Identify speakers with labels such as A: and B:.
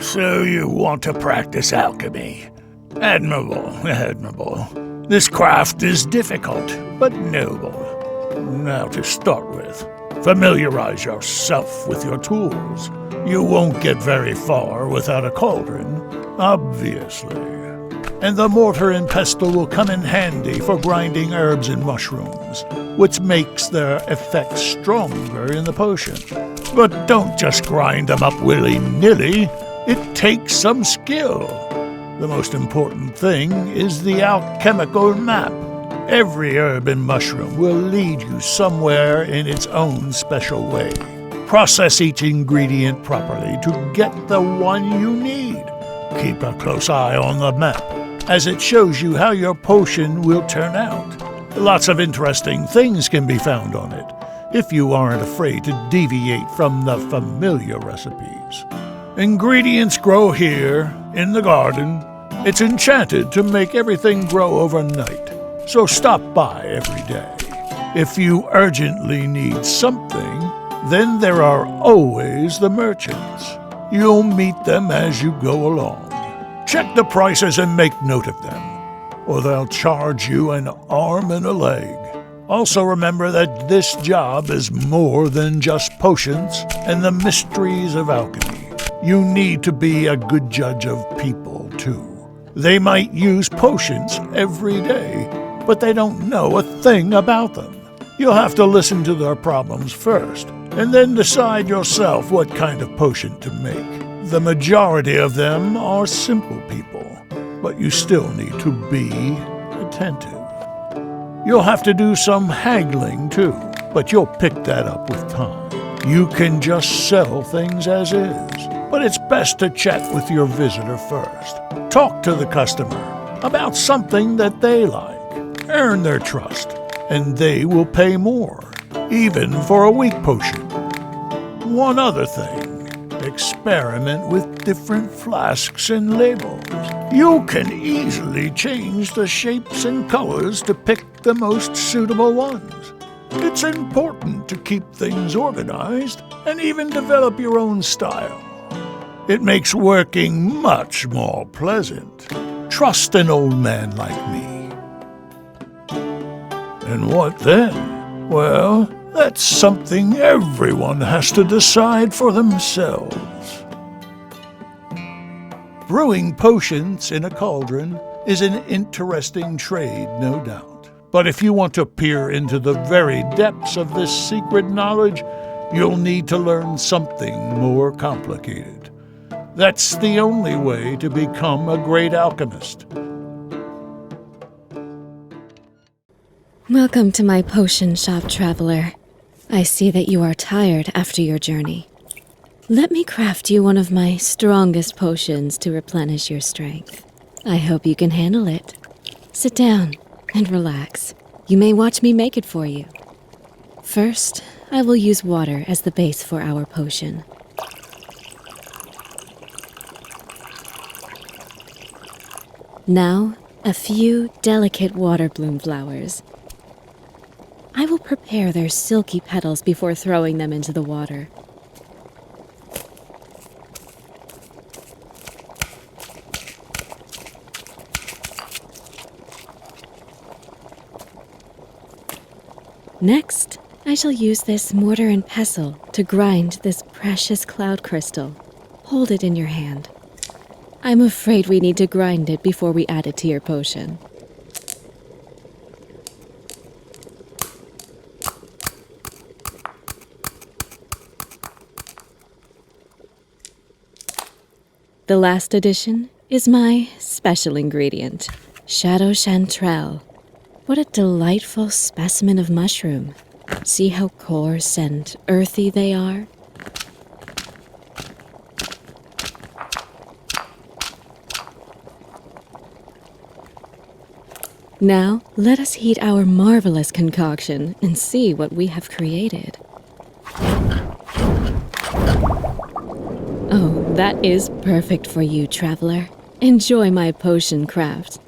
A: So you want to practice alchemy? Admirable, admirable. This craft is difficult, but noble. Now to start with, familiarize yourself with your tools. You won't get very far without a cauldron, obviously. And the mortar and pestle will come in handy for grinding herbs and mushrooms, which makes their effect stronger in the potion. But don't just grind them up willy-nilly. It takes some skill. The most important thing is the alchemical map. Every herb and mushroom will lead you somewhere in its own special way. Process each ingredient properly to get the one you need. Keep a close eye on the map, as it shows you how your potion will turn out. Lots of interesting things can be found on it, if you aren't afraid to deviate from the familiar recipes. Ingredients grow here, in the garden. It's enchanted to make everything grow overnight, so stop by every day. If you urgently need something, then there are always the merchants. You'll meet them as you go along. Check the prices and make note of them, or they'll charge you an arm and a leg. Also remember that this job is more than just potions and the mysteries of alchemy. You need to be a good judge of people, too. They might use potions every day, but they don't know a thing about them. You'll have to listen to their problems first, and then decide yourself what kind of potion to make. The majority of them are simple people, but you still need to be attentive. You'll have to do some haggling, too, but you'll pick that up with time. You can just sell things as is, but it's best to chat with your visitor first. Talk to the customer about something that they like. Earn their trust, and they will pay more, even for a weak potion. One other thing, experiment with different flasks and labels. You can easily change the shapes and colors to pick the most suitable ones. It's important to keep things organized and even develop your own style. It makes working much more pleasant. Trust an old man like me. And what then? Well, that's something everyone has to decide for themselves. Brewing potions in a cauldron is an interesting trade, no doubt. But if you want to peer into the very depths of this secret knowledge, you'll need to learn something more complicated. That's the only way to become a great alchemist.
B: Welcome to my potion shop, traveler. I see that you are tired after your journey. Let me craft you one of my strongest potions to replenish your strength. I hope you can handle it. Sit down and relax. You may watch me make it for you. First, I will use water as the base for our potion. Now, a few delicate water bloom flowers. I will prepare their silky petals before throwing them into the water. Next, I shall use this mortar and pestle to grind this precious cloud crystal. Hold it in your hand. I'm afraid we need to grind it before we add it to your potion. The last addition is my special ingredient, shadow chanterelle. What a delightful specimen of mushroom. See how coarse and earthy they are? Now, let us heat our marvelous concoction and see what we have created. Oh, that is perfect for you, traveler. Enjoy my potion craft.